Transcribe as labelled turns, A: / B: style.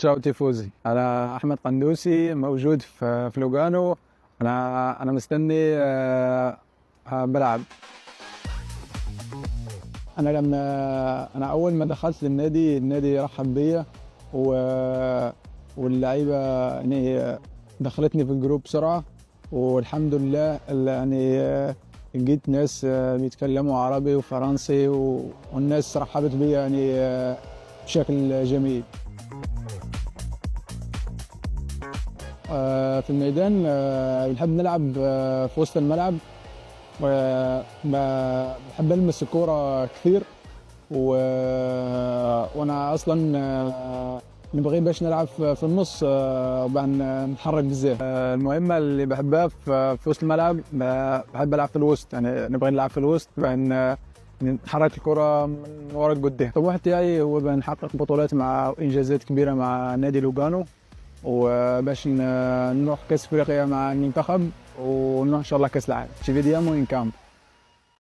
A: تشاو تيفوزي. أنا أحمد قندوسي موجود في لوغانو. أنا مستني بلعب. أنا أول ما دخلت النادي رحب بيا واللعيبة يعني دخلتني في الجروب بسرعة، والحمد لله يعني لقيت ناس بيتكلموا عربي وفرنسي والناس رحبت بيا يعني بشكل جميل. في الميدان بنحب نلعب في وسط الملعب، وبحب ألمس الكورة كثير، وأنا أصلا نبغي باش نلعب في النص نتحرك بزاف. المهمة اللي بحبها في وسط الملعب، بحب ألعب في الوسط، يعني نبغي نلعب في الوسط نحرك الكرة من ورا لقدام. الطموح تاعي هو نحقق بطولات مع إنجازات كبيرة مع نادي لوغانو، وباش نروح كأس أفريقيا مع المنتخب، ونروح إن شاء الله كأس العالم. Ci vediamo in campo.